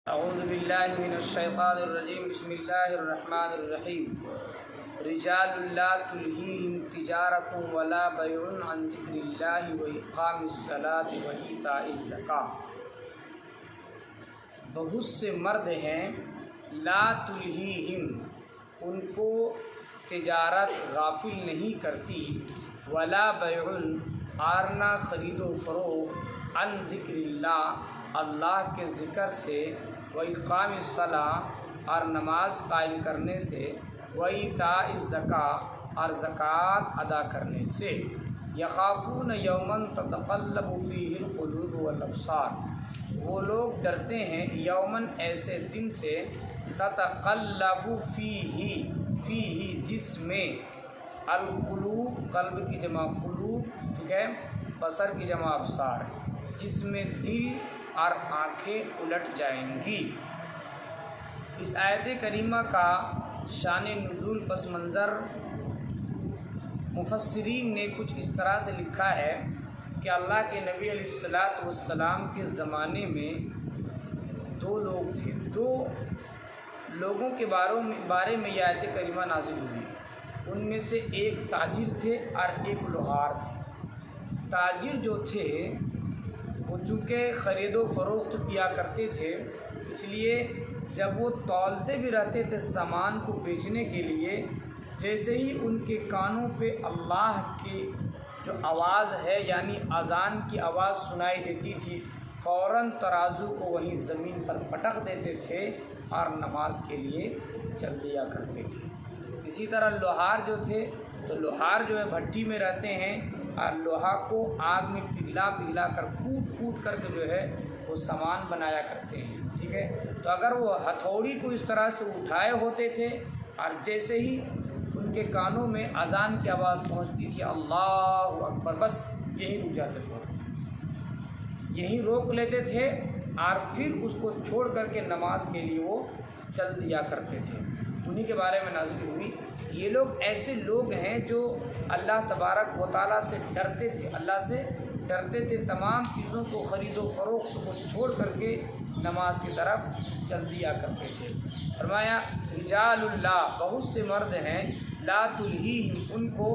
اعوذ باللہ من الشیطان الرجیم بسم اللہ الرحمن الرحیم رجال لا تلہیہم تجارت ولا بیع عن ذکر اللہ واقام الصلاۃ وایتاء الزکاۃ۔ بہت سے مرد ہیں لا تلہیہم، ان کو تجارت غافل نہیں کرتی، ولا بیع اور نہ خرید و فروخت، عن ذکر اللہ کے ذکر سے، وإقام الصلاۃ اور نماز قائم کرنے سے، وإیتاء الزکاۃ اور زکوٰۃ ادا کرنے سے۔ یخافون یوما تتقلب فیہ القلوب والابصار، وہ لوگ ڈرتے ہیں یومن ایسے دن سے، تتقلب فیہ جس میں، القلوب قلب کی جمع قلوب، ٹھیک ہے، بصر کی جمع ابصار، جس میں دل اور آنکھیں الٹ جائیں گی۔ اس آیت کریمہ کا شان نزول پس منظر مفسرین نے کچھ اس طرح سے لکھا ہے کہ اللہ کے نبی علیہ السلام کے زمانے میں دو لوگ تھے، دو لوگوں کے بارے میں یہ آیت کریمہ نازل ہوئی۔ ان میں سے ایک تاجر تھے اور ایک لوہار تھے۔ تاجر جو تھے وہ چونکہ خرید و فروخت کیا کرتے تھے، اس لیے جب وہ تولتے بھی رہتے تھے سامان کو بیچنے کے لیے، جیسے ہی ان کے کانوں پہ اللہ کی جو آواز ہے یعنی اذان کی آواز سنائی دیتی تھی، فوراً ترازو کو وہیں زمین پر پٹک دیتے تھے اور نماز کے لیے چل دیا کرتے تھے۔ اسی طرح لوہار جو تھے، تو لوہار جو ہے بھٹی میں رہتے ہیں اور لوہا کو آگ میں پگھلا کر کوٹ کر کے جو ہے وہ سامان بنایا کرتے ہیں، ٹھیک ہے۔ تو اگر وہ ہتھوڑی کو اس طرح سے اٹھائے ہوتے تھے اور جیسے ہی ان کے کانوں میں اذان کی آواز پہنچتی تھی اللہ اکبر، بس یہی رک جاتے تھے، یہی روک لیتے تھے اور پھر اس کو چھوڑ کر کے نماز کے لیے وہ چل دیا کرتے تھے۔ انہی کے بارے میں نازل ہوئی۔ یہ لوگ ایسے لوگ ہیں جو اللہ تبارک و تعالیٰ سے ڈرتے تھے، اللہ سے ڈرتے تھے، تمام چیزوں کو خرید و فروخت کو چھوڑ کر کے نماز کی طرف چل دیا کرتے تھے۔ فرمایا رجال اللہ، بہت سے مرد ہیں، لا تلہیہم، ان کو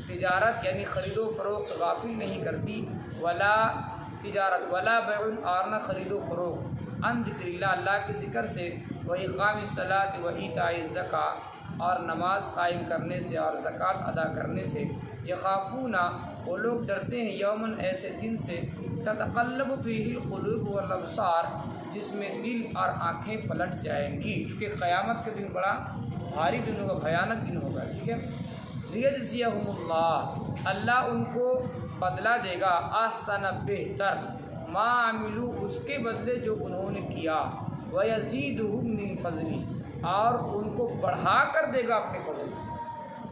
تجارت یعنی خرید و فروخت غافل نہیں کرتی، ولا تجارت ولا بیع اور نہ خرید و فروخت، عن ذکر اللہ کے ذکر سے، وإقام الصلاۃ وإیتاء الزکاۃ اور نماز قائم کرنے سے اور زکوٰۃ ادا کرنے سے۔ یخافون، وہ لوگ ڈرتے ہیں یومن ایسے دن سے، تتقلب فیہ القلوب والابصار، جس میں دل اور آنکھیں پلٹ جائیں گی، کیونکہ قیامت کے دن بڑا بھاری دن ہوگا، بھیانک دن ہوگا، ٹھیک ہے۔ لیجزیہم اللہ، اللہ ان کو بدلہ دے گا، احسن بہتر، ما عملوا اس کے بدلے جو انہوں نے کیا، ویزیدہم من فضلہ اور ان کو بڑھا کر دے گا اپنے فضل سے،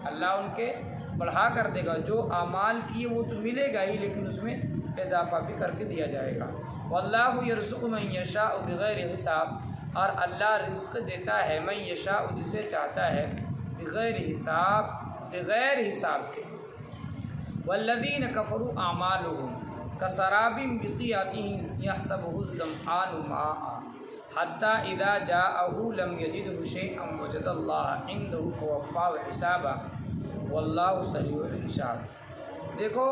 اللہ ان کے بڑھا کر دے گا، جو اعمال کیے وہ تو ملے گا ہی لیکن اس میں اضافہ بھی کر کے دیا جائے گا۔ واللہ یرزق من یشاء بغیر حساب، اور اللہ رزق دیتا ہے من یشاء جسے چاہتا ہے، بغیر حساب، بغیر حساب کے۔ والذین کفروا اعمالهم کسراب بقیعۃ یحسبہ الظمآن ماء حتیٰ اذا جاءہ لم یجدہ شیئا وجد اللہ عندہ فوفاہ حسابہ واللہ سریع الحساب۔ دیکھو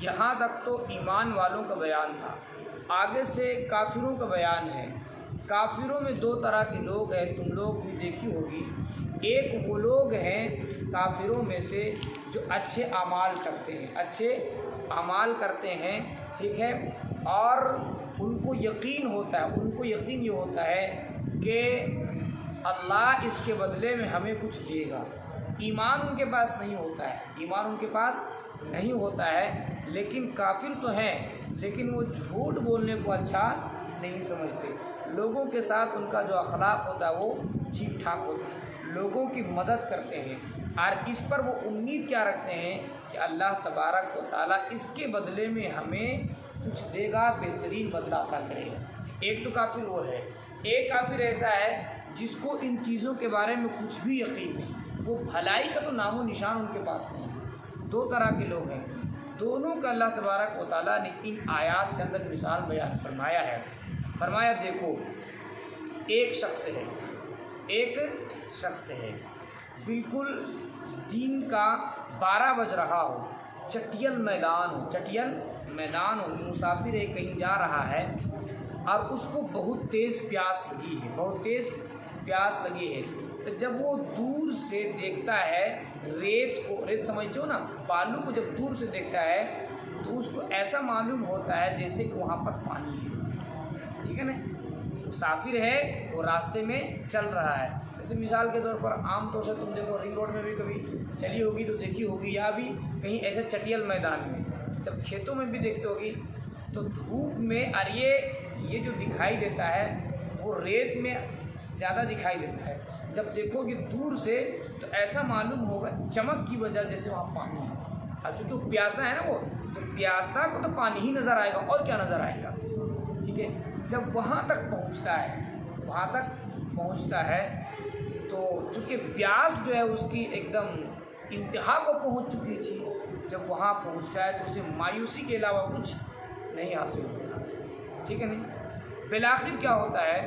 یہاں تک تو ایمان والوں کا بیان تھا، آگے سے کافروں کا بیان ہے۔ کافروں میں دو طرح کے لوگ ہیں، تم لوگ بھی دیکھی ہوگی۔ ایک وہ لوگ ہیں کافروں میں سے جو اچھے اعمال کرتے ہیں، اچھے اعمال کرتے ہیں، ٹھیک ہے، اور ان کو یقین ہوتا ہے، ان کو یقین یہ ہوتا ہے کہ اللہ اس کے بدلے میں ہمیں کچھ دے گا۔ ایمان ان کے پاس نہیں ہوتا ہے، ایمان ان کے پاس نہیں ہوتا ہے، لیکن کافر تو ہیں، لیکن وہ جھوٹ بولنے کو اچھا نہیں سمجھتے۔ لوگوں کے ساتھ ان کا جو اخلاق ہوتا ہے وہ ٹھیک ٹھاک ہوتا ہے، لوگوں کی مدد کرتے ہیں، اور اس پر وہ امید کیا رکھتے ہیں کہ اللہ تبارک و تعالیٰ اس کے بدلے میں ہمیں کچھ دے گا، بہترین بدلہ عطا کرے گا۔ ایک تو کافر وہ ہے، ایک کافر ایسا ہے جس کو ان چیزوں کے بارے میں کچھ بھی یقین نہیں، وہ بھلائی کا تو نام و نشان ان کے پاس نہیں ہے۔ دو طرح کے لوگ ہیں، دونوں کا اللہ تبارک و تعالیٰ نے ان آیات کے اندر مثال بیان فرمایا ہے۔ فرمایا دیکھو ایک شخص ہے، ایک شخص ہے، بالکل دین کا 12 بج رہا ہو، چٹیل میدان ہو، مسافر ہے، کہیں جا رہا ہے اور اس کو بہت تیز پیاس لگی ہے، تو جب وہ دور سے دیکھتا ہے ریت سمجھتے ہو نا، بالو کو جب دور سے دیکھتا ہے تو اس کو ایسا معلوم ہوتا ہے جیسے کہ وہاں پر پانی ہے، ٹھیک ہے نا؟ مسافر ہے، وہ راستے میں چل رہا ہے، جیسے مثال کے طور پر عام طور سے تم دیکھو رنگ روڈ میں بھی کبھی چلی ہوگی تو دیکھی ہوگی، یا بھی کہیں ایسے چٹیل میدان میں، جب کھیتوں میں بھی دیکھتے ہوگی تو دھوپ میں، اور یہ جو دکھائی دیتا ہے وہ ریت میں زیادہ دکھائی دیتا ہے، جب دیکھو گے دور سے تو ایسا معلوم ہوگا چمک کی وجہ جیسے وہاں پانی ہے، اور چونکہ وہ پیاسا ہے نا، وہ تو پیاسا کو تو پانی ہی نظر آئے گا، اور کیا نظر آئے گا، ٹھیک ہے؟ جب وہاں تک پہنچتا ہے تو چونکہ پیاس جو ہے اس کی ایک دم انتہا کو پہنچ چکی تھی، جب وہاں پہنچتا ہے تو اسے مایوسی کے علاوہ کچھ نہیں حاصل ہوتا، ٹھیک ہے نہیں؟ بالآخر کیا ہوتا ہے،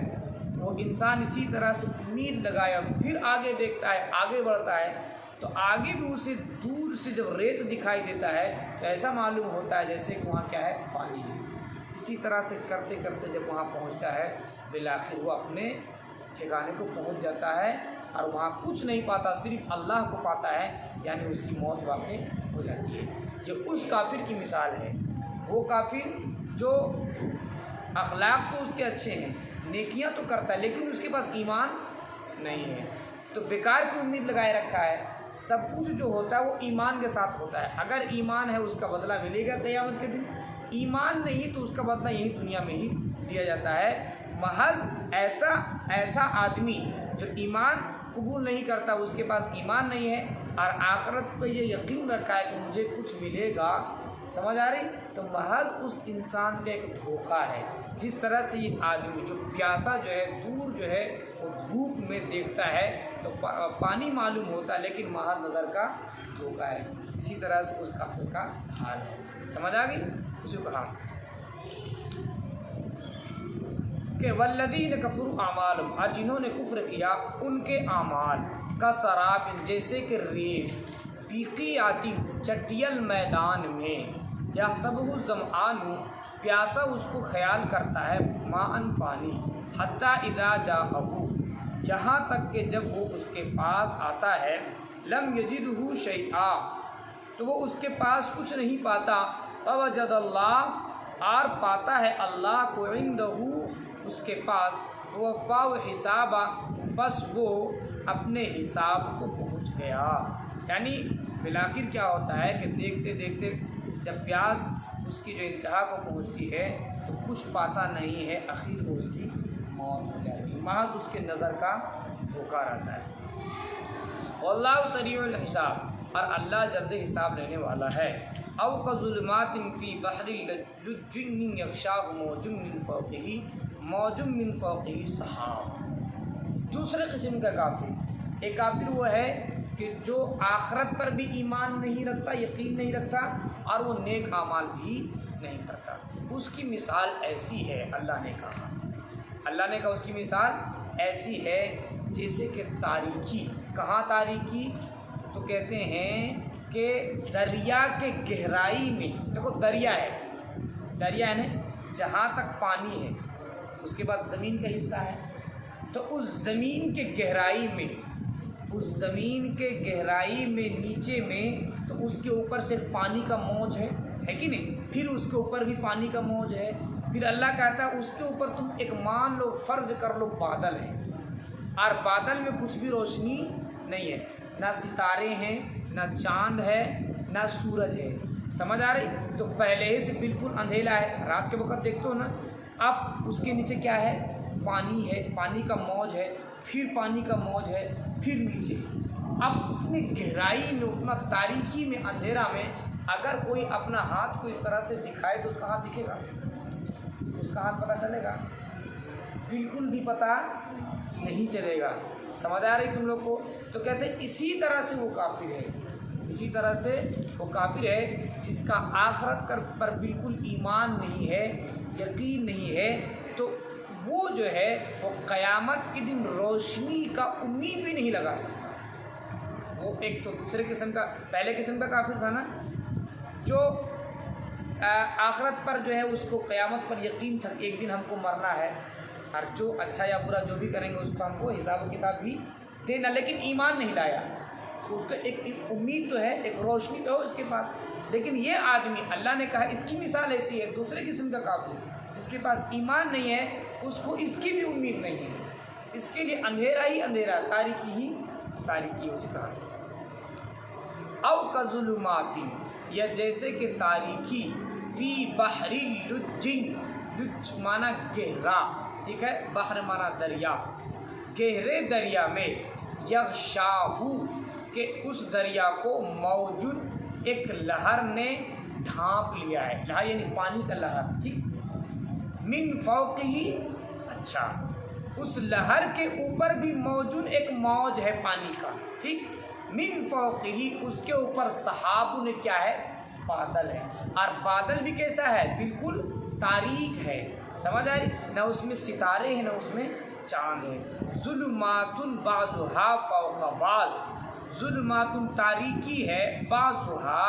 وہ انسان اسی طرح سے امید لگایا پھر آگے دیکھتا ہے، آگے بڑھتا ہے، تو آگے بھی اسے دور سے جب ریت دکھائی دیتا ہے تو ایسا معلوم ہوتا ہے جیسے کہ وہاں کیا ہے، پانی ہے۔ اسی طرح سے کرتے کرتے جب وہاں پہنچتا ہے بالآخر وہ اپنے ٹھکانے کو پہنچ جاتا ہے اور وہاں کچھ نہیں پاتا، صرف اللہ کو پاتا ہے، یعنی اس کی موت واقع ہو جاتی ہے۔ یہ اس کافر کی مثال ہے، وہ کافر جو اخلاق تو اس کے اچھے ہیں، نیکیاں تو کرتا ہے، لیکن اس کے پاس ایمان نہیں ہے، تو بیکار کی امید لگائے رکھا ہے۔ سب کچھ جو ہوتا ہے وہ ایمان کے ساتھ ہوتا ہے، اگر ایمان ہے اس کا بدلہ ملے گا قیامت کے دن، ایمان نہیں تو اس کا بدلہ یہی دنیا میں ہی دیا جاتا ہے۔ محض ایسا آدمی جو ایمان قبول نہیں کرتا، اس کے پاس ایمان نہیں ہے اور آخرت پہ یہ یقین رکھا ہے کہ مجھے کچھ ملے گا، سمجھ آ رہی؟ تو محض اس انسان کا ایک دھوکہ ہے۔ جس طرح سے یہ آدمی جو پیاسا جو ہے، دور جو ہے وہ دھوپ میں دیکھتا ہے تو پانی معلوم ہوتا ہے، لیکن محض نظر کا دھوکہ ہے، اسی طرح سے اس کافر کا حال ہے۔ سمجھ آ گئی؟ اسی کو کہا کہ والذین کفروا اعمالہم، اور جنہوں نے کفر کیا ان کے اعمال کا سراب، جیسے کہ ریت، بیقیعۃ، چٹیل میدان میں، یحسبہ الظمآن، پیاسا اس کو خیال کرتا ہے، ماء پانی، حتی اذا جاءہ، یہاں تک کہ جب وہ اس کے پاس آتا ہے، لم یجدہ شیئا، تو وہ اس کے پاس کچھ نہیں پاتا، فوجد اللہ، اور پاتا ہے اللہ کو، عندہ، اس کے پاس، وفاء حسابا، بس وہ اپنے حساب کو پہنچ گیا۔ یعنی بالآخر کیا ہوتا ہے کہ دیکھتے دیکھتے جب پیاس اس کی جو انتہا کو پہنچتی ہے تو کچھ پاتا نہیں ہے، اخیر میں اس کی موت ہو جاتی ہے، محض اس کے نظر کا دھوکہ رہتا ہے۔ واللہ سریع الحساب، اور اللہ جلد حساب لینے والا ہے۔ او کظلمات فی بحر لجّ یغشاہ موج من فوقہ سحاب۔ دوسرے قسم کا کافر، ایک کافر وہ ہے کہ جو آخرت پر بھی ایمان نہیں رکھتا، یقین نہیں رکھتا، اور وہ نیک اعمال بھی نہیں کرتا۔ اس کی مثال ایسی ہے، اللہ نے کہا اس کی مثال ایسی ہے جیسے کہ تاریکی، کہاں تاریکی؟ تو کہتے ہیں کہ دریا کے گہرائی میں، دیکھو دریا ہے نا، جہاں تک پانی ہے اس کے بعد زمین کا حصہ ہے، تو اس زمین کے گہرائی میں نیچے میں، تو اس کے اوپر صرف پانی کا موج ہے کہ نہیں؟ پھر اس کے اوپر بھی پانی کا موج ہے، پھر اللہ کہتا ہے اس کے اوپر تم ایک مان لو، فرض کر لو بادل ہے، اور بادل میں کچھ بھی روشنی نہیں ہے، نہ ستارے ہیں، نہ چاند ہے، نہ سورج ہے، سمجھ آ رہی؟ تو پہلے ہی سے بالکل اندھیلا ہے، رات کے وقت دیکھتے ہو نا، اب اس کے نیچے کیا ہے؟ پانی ہے، پانی کا موج ہے، پھر پانی کا موج ہے، پھر نیچے، اب اتنی گہرائی میں، اتنا تاریکی میں، اندھیرا میں، اگر کوئی اپنا ہاتھ کو اس طرح سے دکھائے تو اس کا ہاتھ دکھے گا؟ اس کا ہاتھ پتہ چلے گا؟ بالکل بھی پتہ نہیں چلے گا۔ سمجھ آ رہی تم لوگ کو؟ تو کہتے ہیں اسی طرح سے وہ کافر ہے، جس کا آخرت پر بالکل ایمان نہیں ہے، یقین نہیں ہے، تو وہ جو ہے وہ قیامت کے دن روشنی کا امید بھی نہیں لگا سکتا۔ وہ ایک تو دوسرے قسم کا، پہلے قسم کا کافر تھا نا، جو آخرت پر جو ہے اس کو قیامت پر یقین تھا کہ ایک دن ہم کو مرنا ہے، اور جو اچھا یا برا جو بھی کریں گے اس کو ہم کو حساب و کتاب بھی دینا، لیکن ایمان نہیں لایا۔ تو اس کو ایک امید تو ہے، ایک روشنی تو ہے اس کے پاس، لیکن یہ آدمی اللہ نے کہا اس کی مثال ایسی ہے، دوسرے قسم کا کافر جس کے پاس ایمان نہیں ہے، اس کو اس کی بھی امید نہیں ہے، اس کے لیے اندھیرا ہی اندھیرا، تاریکی ہی تاریکی، اسے کہا۔ او کظلمات، یا جیسے کہ تاریکی، فی بحر لجن، لج مانا گہرا، ٹھیک ہے، بحر مانا دریا، گہرے دریا میں، یغشاہ کہ اس دریا کو موجود ایک لہر نے ڈھانپ لیا ہے، لہر یعنی پانی کا لہر، ٹھیک، من فوقہ، اچھا اس لہر کے اوپر بھی موجود ایک موج ہے پانی کا، ٹھیک، من فوقہ اس کے اوپر سحاب نے کیا ہے، بادل ہے، اور بادل بھی کیسا ہے، بالکل تاریک ہے، سمجھ آ رہی، نہ اس میں ستارے ہیں نہ اس میں چاند ہے، ظلمات بعضھا فوق بعض، ظلمات تاریکی ہے، بعضھا،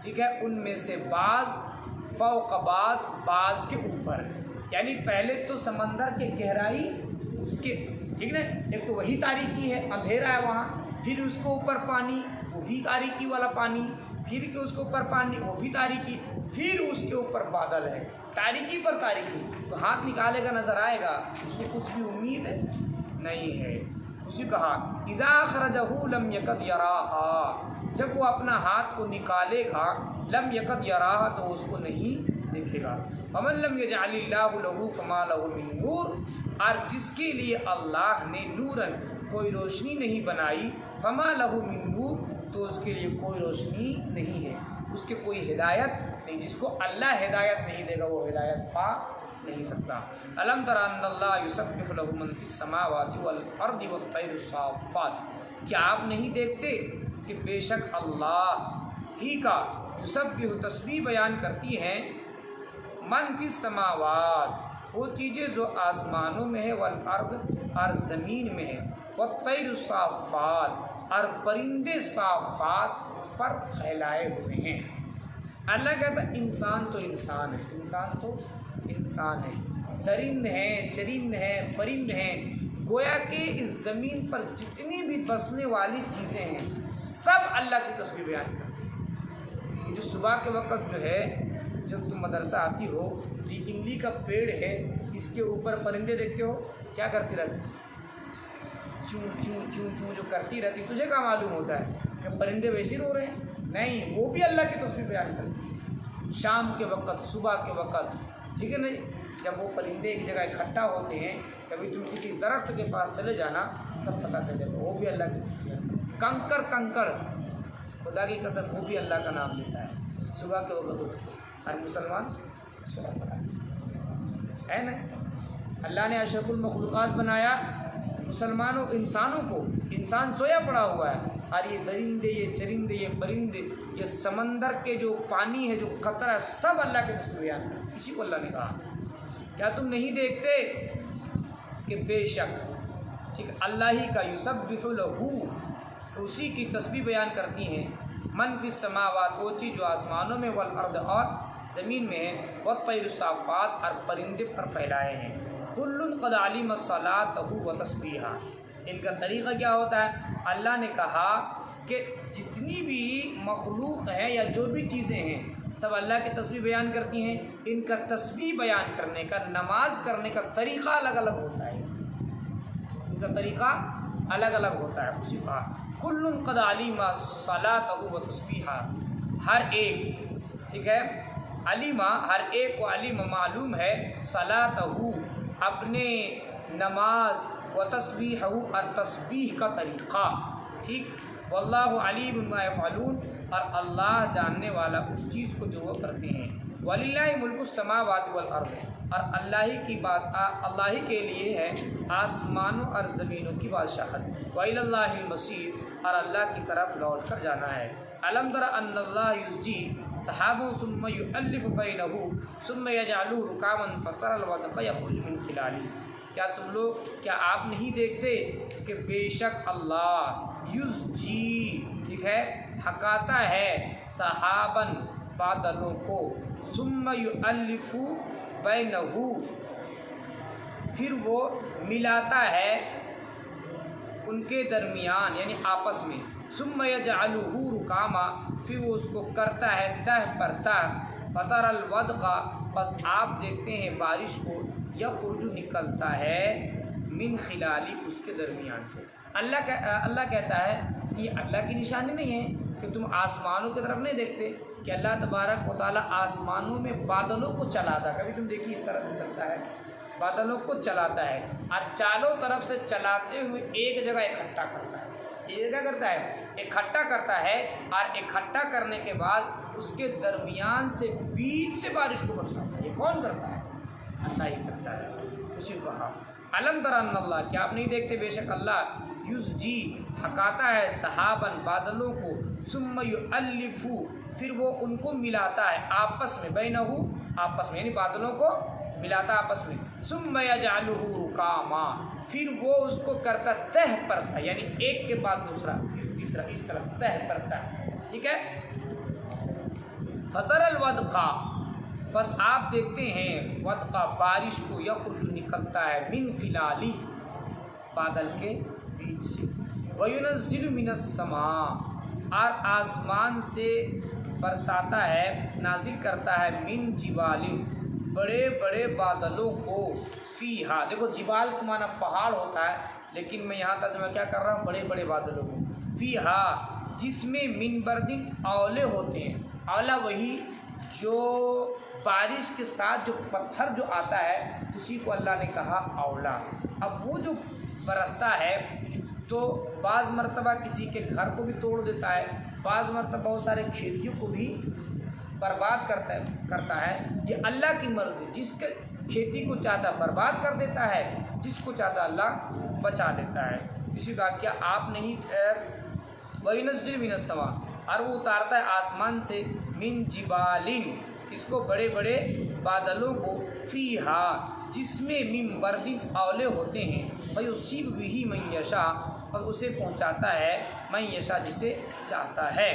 ٹھیک ہے، ان میں سے بعض، فوق بعض، بعض کے اوپر، یعنی پہلے تو سمندر کے گہرائی اس کے، ٹھیک نا، ایک تو وہی تاریکی ہے، اندھیرا ہے وہاں، پھر اس کو اوپر پانی، وہ بھی تاریکی والا پانی، پھر کہ اس کے اوپر پانی، وہ بھی تاریکی، پھر اس کے اوپر بادل ہے، تاریکی پر تاریکی، تو ہاتھ نکالے گا نظر آئے گا، اس کو کچھ بھی امید نہیں ہے۔ اسی کہا اذا اخرجہ لم یکد یراہا، جب وہ اپنا ہاتھ کو نکالے گا، لم یکد یراہا تو اس کو نہیں دیکھے گا، ومن لم یجعل اللہ لہ فما لہ من نور، اور جس کے لیے اللہ نے نورن کوئی روشنی نہیں بنائی، فما لہ من نور تو اس کے لیے کوئی روشنی نہیں ہے، اس کے کوئی ہدایت نہیں، جس کو اللہ ہدایت نہیں دے گا وہ ہدایت پا نہیں سکتا۔ الم تر ان اللہ یسبح له من فی السماوات والارض والطیر الصافات، کیا آپ نہیں دیکھتے کہ بے شک اللہ ہی کا یسبح تسبیح بیان کرتی ہیں، من فی السماوات وہ چیزیں جو آسمانوں میں ہے، والارض اور زمین میں ہے، والطیر الصافات اور پرندے صافات پر پھیلائے ہوئے ہیں۔ اللہ کہتا ہے انسان تو انسان ہے، انسان تو انسان ہے، درند ہیں، چرند ہیں، پرند ہیں، گویا کہ اس زمین پر جتنی بھی بسنے والی چیزیں ہیں سب اللہ کی تسبیح بیان کرتی ہیں۔ جو صبح کے وقت جو ہے، جب تم مدرسہ آتی ہو تو یہ املی کا پیڑ ہے، اس کے اوپر پرندے دیکھتے ہو کیا کرتی رہتی، چوں چوں چوں چوں جو کرتی رہتی، تجھے کیا معلوم ہوتا ہے کہ پرندے ویسے رو رہے ہیں؟ نہیں، وہ بھی اللہ کی تسبیح بیان کرتی ہیں، شام کے وقت، صبح کے وقت، ٹھیک ہے نا، جب وہ پرندے ایک جگہ اکٹھا ہوتے ہیں، کبھی تم کسی درخت کے پاس چلے جانا تب پتہ چلے گا وہ بھی اللہ کی تسبیح بیان کرتی ہے۔ کنکر کنکر، خدا کی قسم وہ بھی اللہ کا نام لیتا ہے، صبح کے وقت اٹھ ہر مسلمان صبح پڑھا ہے نا۔ اللہ نے اشرف المخلوقات بنایا مسلمانوں، انسانوں کو، انسان سویا پڑا ہوا ہے، اور یہ درندے، یہ چرندے، یہ پرندے، یہ سمندر کے جو پانی ہے، جو قطرہ، سب اللہ کے تسبیح بیان کرتے ہیں۔ اسی کو اللہ نے کہا کیا تم نہیں دیکھتے کہ بے شک ٹھیک اللہ ہی کا یسبح لہ، اسی کی تسبیح بیان کرتی ہیں، من فی السماوات وہ چیز جو آسمانوں میں، والارض اور زمین میں ہے، والطیر الصافات اور پرندے پر پھیلائے ہیں، کل قد علم صلاتہ و تسبیحہ، ان کا طریقہ کیا ہوتا ہے؟ اللہ نے کہا کہ جتنی بھی مخلوق ہیں یا جو بھی چیزیں ہیں سب اللہ کی تسبیح بیان کرتی ہیں، ان کا تسبیح بیان کرنے کا، نماز کرنے کا طریقہ الگ الگ ہوتا ہے، ان کا طریقہ الگ الگ ہوتا ہے۔ اسی کہا کل قد علم صلاتہ و تسبیحہ، ہر ایک، ٹھیک ہے، علیمہ ہر ایک کو، علم معلوم ہے، صلاتہ اپنے نماز، و تسبیحہ اور تسبیح کا طریقہ، ٹھیک، واللہ علیم بما یفعلون اور اللہ جاننے والا اس چیز کو جو وہ کرتے ہیں، وللہ ملک السماوات والارض، اور اللہ ہی کے لیے ہے آسمانوں اور زمینوں کی بادشاہت، وَإِلَى اللَّهِ الْمَصِيرُ، اور اللہ کی طرف لوٹ کر جانا ہے۔ أَلَمْ تَرَ أَنَّ اللَّهَ يُزْجِي سَحَابًا ثُمَّ يُؤَلِّفُ بَيْنَهُ ثُمَّ يَجْعَلُهُ رُكَامًا فَتَرَى الْوَدْقَ يَخْرُجُ مِنْ خِلَالِهِ، کیا آپ نہیں دیکھتے کہ بے شک اللہ یزجی، ٹھیک ہے، ہکاتا ہے، سحاباً، بادلوں کو، ثم یؤلف بینہ، پھر وہ ملاتا ہے ان کے درمیان یعنی آپس میں، ثم یجعلہ رکاما، پھر وہ اس کو کرتا ہے تہ پر تہ، فتر الودق، بس آپ دیکھتے ہیں بارش کو، یخرج نکلتا ہے، من خلالی، اس کے درمیان سے۔ اللہ کہتا ہے کہ یہ اللہ کی نشانی نہیں ہے کہ تم آسمانوں کی طرف نہیں دیکھتے کہ اللہ تبارک و تعالیٰ آسمانوں میں بادلوں کو چلاتا، کبھی تم دیکھیے اس طرح سے چلتا ہے، بادلوں کو چلاتا ہے اور چاروں طرف سے چلاتے ہوئے ایک جگہ اکٹھا کرتا ہے۔ یہ کیا کرتا ہے؟ اکٹھا کرتا ہے، اور اکٹھا کرنے کے بعد اس کے درمیان سے بیچ سے بارش کو برساتا ہے۔ یہ کون کرتا ہے؟ اللہ ہی کرتا ہے۔ اسی کو کہا علم تر ان اللہ، کیا آپ نہیں دیکھتے بے شک اللہ یزجی، ہکاتا ہے، سحاباً، بادلوں کو، ثم یؤلف، پھر وہ ان کو ملاتا ہے آپس میں، بینہ، آپس میں یعنی بادلوں کو ملاتا آپس میں، ثم یجعلہ رکاما، پھر وہ اس کو کرتا تہ پر تہ، یعنی ایک کے بعد دوسرا، تیسرا، اس طرح تہ پر تہ، ٹھیک ہے۔ فتر الودقا، بس آپ دیکھتے ہیں ودقا، بارش کو، یخرج، نکلتا ہے، من خلالی، بادل کے بیچ سے، وینزل من السماء، اور آسمان سے برساتا ہے، نازل کرتا ہے، من جبال، بڑے بڑے بادلوں کو، فیہا، دیکھو جبال کا معنی پہاڑ ہوتا ہے، لیکن میں یہاں ترجمہ کیا کر رہا ہوں؟ بڑے بڑے بادلوں کو، فیہا، جس میں من بردن، اولے ہوتے ہیں، اولا وہی جو بارش کے ساتھ جو پتھر جو آتا ہے اسی کو اللہ نے کہا اولا۔ اب وہ جو برستا ہے تو بعض مرتبہ کسی کے گھر کو بھی توڑ دیتا ہے، بعض مرتبہ بہت سارے کھیتیوں کو بھی برباد کرتا ہے، یہ اللہ کی مرضی، جس کے کھیتی کو چاہتا برباد کر دیتا ہے، جس کو چاہتا اللہ بچا دیتا ہے۔ اسی کا کیا آپ نہیں وَيُنَزِّلُ مِنَ السَّمَاءِ، اور وہ اتارتا ہے آسمان سے، من جبالن، اس کو بڑے بڑے بادلوں کو، فیہا، جس میں من بردن، اولے ہوتے ہیں، فَيُصِيبُ بِهِ مَن يَشَاءُ، اور اسے پہنچاتا ہے، من یشاء، جسے چاہتا ہے،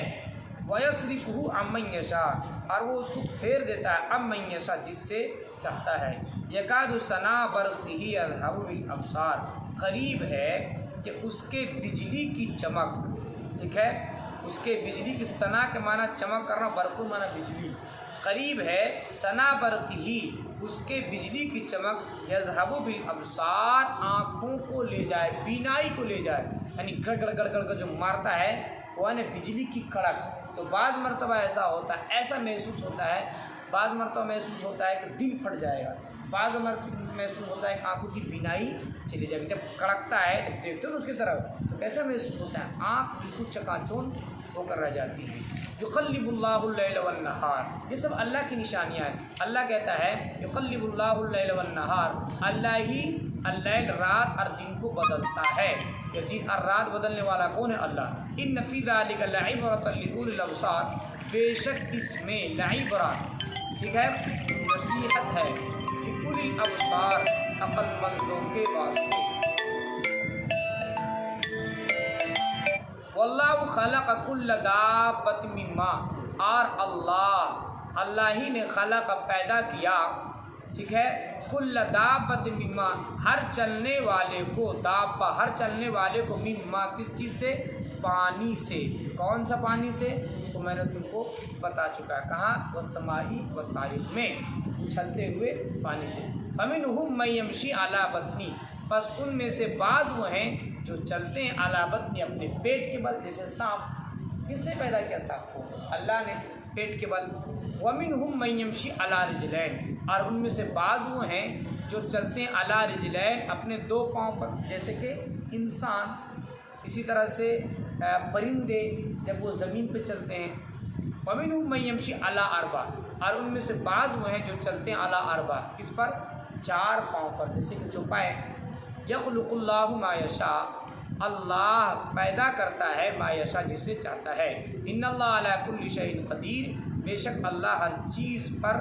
وَيَصْرِفُهُ عَن مَن يَشَاءُ، اور وہ اس کو پھیر دیتا ہے، عن من یشاء، جس سے چاہتا ہے، یکاد سنا برقہ یذھب بالابصار، قریب ہے کہ اس کے بجلی کی چمک، ٹھیک ہے، اس کے بجلی کی ثنا کے معنی چمک کرنا، برق معنی بجلی، قریب ہے، ثنا برقہ، اس کے بجلی کی چمک، یذھب بالابصار، آنکھوں کو لے جائے، بینائی کو لے جائے، یعنی گڑ گڑ گڑ گڑ جو مارتا ہے وہ ہے نا بجلی کی کڑک۔ تو بعض مرتبہ ایسا ہوتا ہے، ایسا محسوس ہوتا ہے، بعض مرتبہ محسوس ہوتا ہے کہ دل پھٹ جائے گا، بعض مرتبہ محسوس ہوتا ہے کہ آنکھوں کی بینائی چلی جائے گی۔ جب کڑکتا ہے، جب دیکھتے ہو اس کی طرف تو کیسا محسوس ہوتا ہے؟ آنکھ بالکل چکا چوند ہو کر رہ جاتی ہے۔ یقلب اللہ اللیل والنہار، یہ سب اللہ کی نشانیاں ہیں۔ اللہ کہتا ہے یقلب اللہ اللیل والنہار، اللہ ہی اللیل، رات اور دن کو بدلتا ہے، یہ دن اور رات بدلنے والا کون ہے؟ اللہ۔ ان فی ذلک لعبرۃ لأولی الابصار، بے شک اس میں لعبرۃ، ٹھیک ہے، نصیحت ہے، لأولی الابصار، عقل مندوں کے واسطے۔ واللہ خلق کل دابۃ من ماء، اور اللہ ہی نے خلق پیدا کیا، ٹھیک ہے، کل دابۃ من ماء، ہر چلنے والے کو، دابہ ہر چلنے والے کو، من ماء کس چیز سے؟ پانی سے۔ کون سا پانی سے؟ تو میں نے تم کو بتا چکا ہے، کہاں؟ والسماء والطارق میں، اچھلتے ہوئے پانی سے۔ فمنہم من یمشی علی بطنہ، بس ان میں سے بعض وہ ہیں جو چلتے ہیں علی بطنہ، اپنے پیٹ کے بل، جیسے سانپ۔ کس نے پیدا کیا سانپ کو؟ اللہ نے، پیٹ کے بل۔ ومنہم من یمشی علی رجلین، اور ان میں سے بعض وہ ہیں جو چلتے ہیں علی رجلین، اپنے دو پاؤں پر، جیسے کہ انسان، اسی طرح سے پرندے جب وہ زمین پہ چلتے ہیں۔ ومنہم من یمشی علی اربع، اور ان میں سے بعض وہ ہیں جو چلتے ہیں علی اربع، کس پر؟ 4 پاؤں پر، جیسے کہ چوپائے۔ یخلق اللہ ما یشاء، اللہ پیدا کرتا ہے ما یشاء، جسے چاہتا ہے۔ ان اللہ علی کل شیء قدیر، بے شک اللہ ہر چیز پر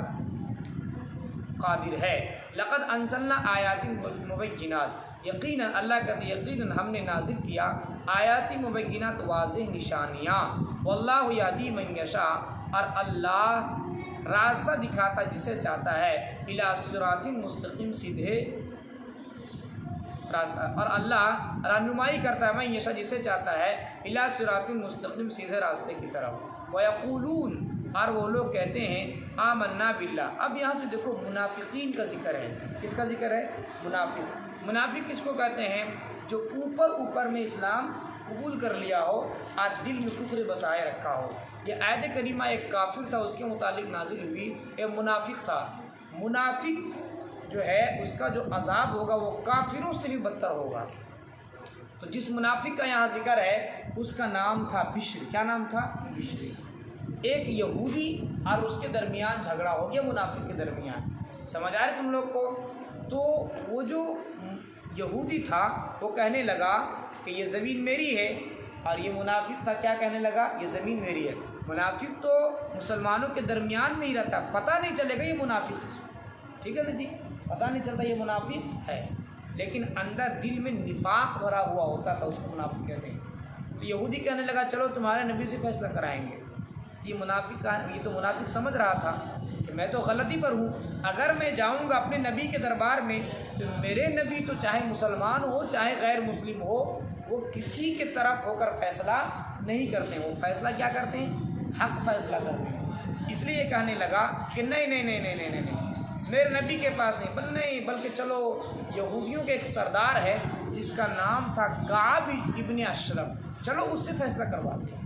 قادر ہے۔ لقد انزلنا آیات مبینات، یقیناً اللہ کہتے ہیں یقیناً ہم نے نازل کیا آیات مبینات، واضح نشانیاں۔ واللہ یہدی من یشاء، اور اللہ راستہ دکھاتا جسے چاہتا ہے، الی صراط مستقیم، سیدھے راستہ، اور اللہ رہنمائی کرتا ہے من یشاء، جسے چاہتا ہے، الی صراط مستقیم، سیدھے راستے کی طرف۔ ویقولون، اور وہ لوگ کہتے ہیں آمنا باللہ۔ اب یہاں سے دیکھو منافقین کا ذکر ہے، کس کا ذکر ہے؟ منافق۔ منافق کس کو کہتے ہیں؟ جو اوپر میں اسلام قبول کر لیا ہو اور دل میں کفر بسائے رکھا ہو۔ یہ آیت کریمہ ایک کافر تھا، اس کے متعلق نازل ہوئی، ایک منافق تھا۔ منافق جو ہے اس کا جو عذاب ہوگا وہ کافروں سے بھی بدتر ہوگا۔ تو جس منافق کا یہاں ذکر ہے اس کا نام تھا بشر۔ کیا نام تھا؟ بشر۔ ایک یہودی اور اس کے درمیان جھگڑا ہو گیا، منافق کے درمیان، سمجھ آ رہے تم لوگ کو؟ تو وہ جو یہودی تھا وہ کہنے لگا کہ یہ زمین میری ہے، اور یہ منافق تھا کیا کہنے لگا؟ یہ زمین میری ہے۔ منافق تو مسلمانوں کے درمیان میں ہی رہتا، پتہ نہیں چلے گا یہ منافق ہے، ٹھیک ہے نا جی، پتہ نہیں چلتا یہ منافق ہے، لیکن اندر دل میں نفاق بھرا ہوا ہوتا تھا، اس کو منافق کہتے ہیں۔ تو یہودی کہنے لگا چلو تمہارے نبی سے فیصلہ کرائیں گے۔ یہ تو منافق سمجھ رہا تھا کہ میں تو غلطی پر ہوں، اگر میں جاؤں گا اپنے نبی کے دربار میں تو میرے نبی تو چاہے مسلمان ہو چاہے غیر مسلم ہو، وہ کسی کے طرف ہو کر فیصلہ نہیں کرتے، وہ فیصلہ کیا کرتے ہیں؟ حق فیصلہ کرتے ہیں۔ اس لیے یہ کہنے لگا کہ نہیں، میرے نبی کے پاس نہیں، بلکہ چلو یہودیوں کے ایک سردار ہے جس کا نام تھا کعب ابن اشرف، چلو اس سے فیصلہ کرواتے ہیں۔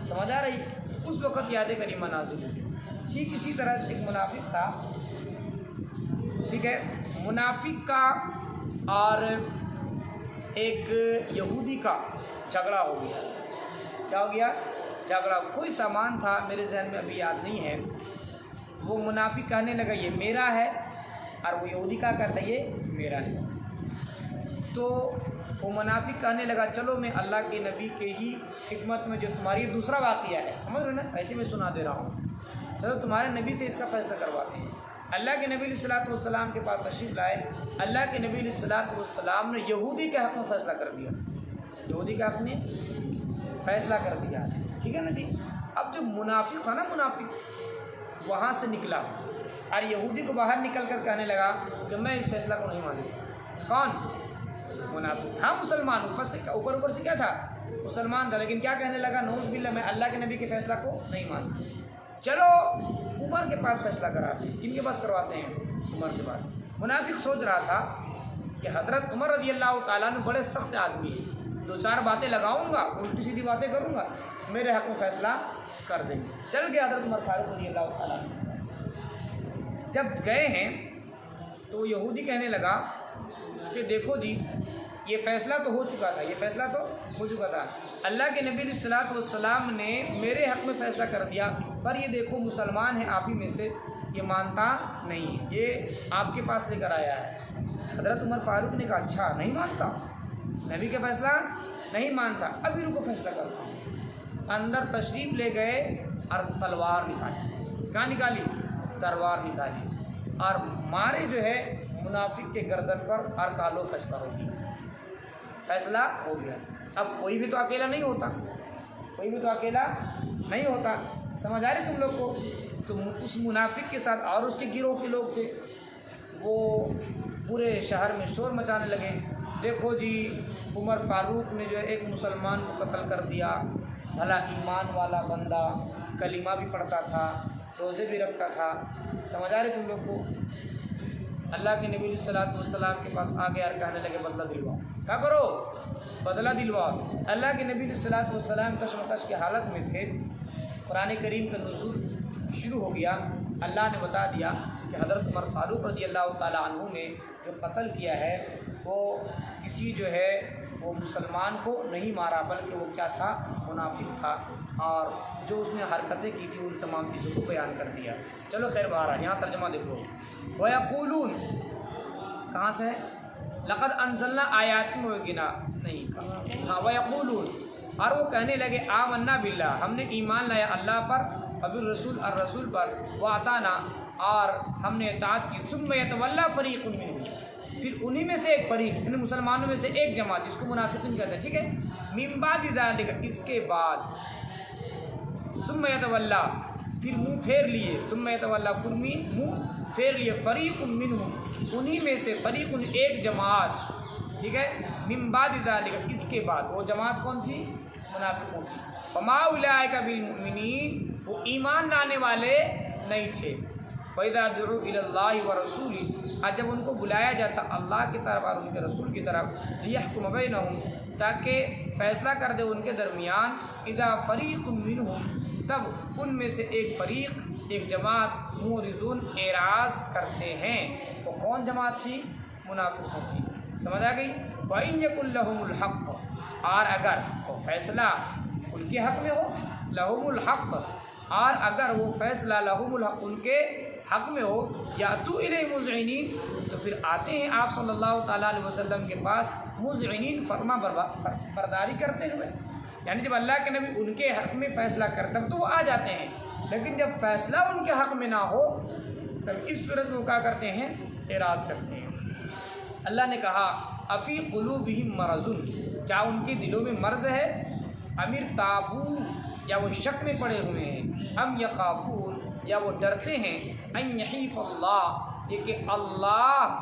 سمجھ آ رہی؟ اس وقت یاد کریمہ نازل ہوئی۔ ٹھیک اسی طرح سے ایک منافق تھا، ٹھیک ہے، منافق کا اور ایک یہودی کا جھگڑا ہو گیا۔ کیا ہو گیا؟ جھگڑا، کوئی سامان تھا، میرے ذہن میں ابھی یاد نہیں ہے۔ وہ منافق کہنے لگا یہ میرا ہے، اور وہ یہودی کا کہتا ہے یہ میرا ہے۔ تو وہ منافق کہنے لگا چلو میں اللہ کے نبی کے ہی خدمت میں، جو تمہاری دوسرا واقعہ ہے، سمجھ رہے نا، ایسے میں سنا دے رہا ہوں، چلو تمہارے نبی سے اس کا فیصلہ کرواتے ہیں۔ اللہ کے نبی علیہ الصلوۃ والسلام کے پاس تشریف لائے، اللہ کے نبی علیہ الصلوۃ والسلام نے یہودی کے حق میں فیصلہ کر دیا، یہودی کے حق میں فیصلہ کر دیا، ٹھیک ہے نا جی۔ اب جو منافق تھا نا، منافق وہاں سے نکلا اور یہودی کو باہر نکل کر کہنے لگا کہ میں اس فیصلہ کو نہیں مانتا۔ کون؟ منافق تھا مسلمان، اوپر سے کیا تھا؟ مسلمان تھا، لیکن کیا کہنے لگا؟ نعوذ باللہ، میں اللہ کے نبی کے فیصلہ کو نہیں مانتا۔ چلو عمر کے پاس فیصلہ کراتے ہیں۔ کن کے پاس کرواتے ہیں؟ عمر کے پاس۔ منافق سوچ رہا تھا کہ حضرت عمر رضی اللہ تعالیٰ نے بڑے سخت آدمی ہیں، 2-4 باتیں لگاؤں گا، الٹی سیدھی باتیں کروں گا، میرے حق میں فیصلہ کر دیں گے۔ چل گیا حضرت عمر فاروق رضی اللہ تعالیٰ نے۔ جب گئے ہیں تو یہودی کہنے لگا کہ دیکھو جی یہ فیصلہ تو ہو چکا تھا، اللہ کے نبی علیہ الصلوۃ والسلام نے میرے حق میں فیصلہ کر دیا، پر یہ دیکھو مسلمان ہے آپ ہی میں سے، یہ مانتا نہیں ہے، یہ آپ کے پاس لے کر آیا ہے۔ حضرت عمر فاروق نے کہا اچھا نہیں مانتا، نبی کا فیصلہ نہیں مانتا، ابھی رکو فیصلہ کرتا ہوں۔ اندر تشریف لے گئے اور تلوار نکالی۔ کہاں نکالی؟ تلوار نکالی، اور مارے جو ہے منافق کے گردن پر، اور کہا لو فیصلہ ہو گیا، فیصلہ ہو گیا۔ اب کوئی بھی تو اکیلا نہیں ہوتا، سمجھ آ رہی تم لوگ کو؟ تو اس منافق کے ساتھ اور اس کے گروہ کے لوگ تھے، وہ پورے شہر میں شور مچانے لگے، دیکھو جی عمر فاروق نے جو ہے ایک مسلمان کو قتل کر دیا، بھلا ایمان والا بندہ، کلمہ بھی پڑھتا تھا، روزے بھی رکھتا تھا، سمجھ آ رہے تم لوگ کو؟ اللہ کے نبی علیہ الصلوۃ والسلام کے پاس آ گئے اور کہنے لگے بدلہ دلواؤ۔ کیا کرو؟ بدلہ دلواؤ۔ اللہ کے نبی علیہ الصلوۃ والسلام کشمکش کی حالت میں تھے، قرآن کریم کا نزول شروع ہو گیا، اللہ نے بتا دیا کہ حضرت عمر فاروق رضی اللہ تعالیٰ عنہ نے جو قتل کیا ہے وہ کسی جو ہے وہ مسلمان کو نہیں مارا، بلکہ وہ کیا تھا؟ منافق تھا۔ اور جو اس نے حرکتیں کی تھی ان تمام چیزوں کو بیان کر دیا۔ چلو خیر بہرحال یہاں ترجمہ دیکھو، وَيَقُولُونَ کہاں سے ہے؟ لقد انزلنا آیات مبینہ نہیں کہا، ہاں وَيَقُولُونَ اور وہ کہنے لگے آمنا باللہ ہم نے ایمان لایا اللہ پر، وبالرسول اور رسول پر، وَأَطَعْنَا اور ہم نے اطاعت کی، ثُمَّ يَتَوَلَّىٰ فَرِيقٌ مِّنْهُمْ پھر انہی میں سے ایک فریق یعنی مسلمانوں میں سے ایک جماعت جس کو منافقین کہتے ہیں، ٹھیک ہے، من بعد ذلک اس کے بعد، ثم یتولا پھر منہ پھیر لیے، ثم یتولا منہ پھیر لیے، فریق منہم انہی میں سے فریق ایک جماعت، ٹھیک ہے، من بعد ذلک اس کے بعد، وہ جماعت کون تھی؟ منافقوں کی، وما اولئک بالمؤمنین وہ ایمان لانے والے نہیں تھے، وَإِذَا دُعُوا إِلَى اللَّهِ وَرَسُولِهِ اور جب ان کو بلایا جاتا اللہ کی طرف اور ان کے رسول کی طرف، لِيَحْكُمَ بَيْنَهُمْ تاکہ فیصلہ کر دے ان کے درمیان، اِذَا فَرِيقٌ مِّنْهُمْ تب ان میں سے ایک فریق ایک جماعت مُعْرِضُونَ اعراض کرتے ہیں، وہ کون جماعت تھی؟ منافقوں کی، سمجھ آ گئی؟ وَإِن يَكُن لَّهُمُ الْحَقُّ اور اگر وہ فیصلہ ان کے حق میں ہو، لَهُمُ الْحَقُّ اور اگر وہ فیصلہ لَهُمُ الْحَقُّ ان کے حق میں ہو، یاتوا الیہ مذعنین تو پھر آتے ہیں آپ صلی اللہ تعالیٰ علیہ وسلم کے پاس مذعنین فرما برداری کرتے ہوئے، یعنی جب اللہ کے نبی ان کے حق میں فیصلہ کرتے تب تو وہ آ جاتے ہیں، لیکن جب فیصلہ ان کے حق میں نہ ہو تب اس صورت میں وہ کیا کرتے ہیں؟ اعراض کرتے ہیں۔ اللہ نے کہا افی قلوبہم مرض کیا ان کے دلوں میں مرض ہے؟ امیر تابو یا وہ شک میں پڑے ہوئے ہیں، ام یخافون یا وہ ڈرتے ہیں، ان یحیف اللہ یہ کہ اللہ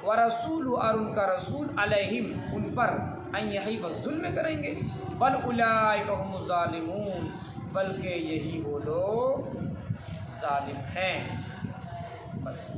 ورسول اور ان کا رسول علیہم ان پر ان یحیف ظلم کریں گے، بل اولئک هم الظالمون بلکہ یہی وہ لوگ ظالم ہیں۔ بس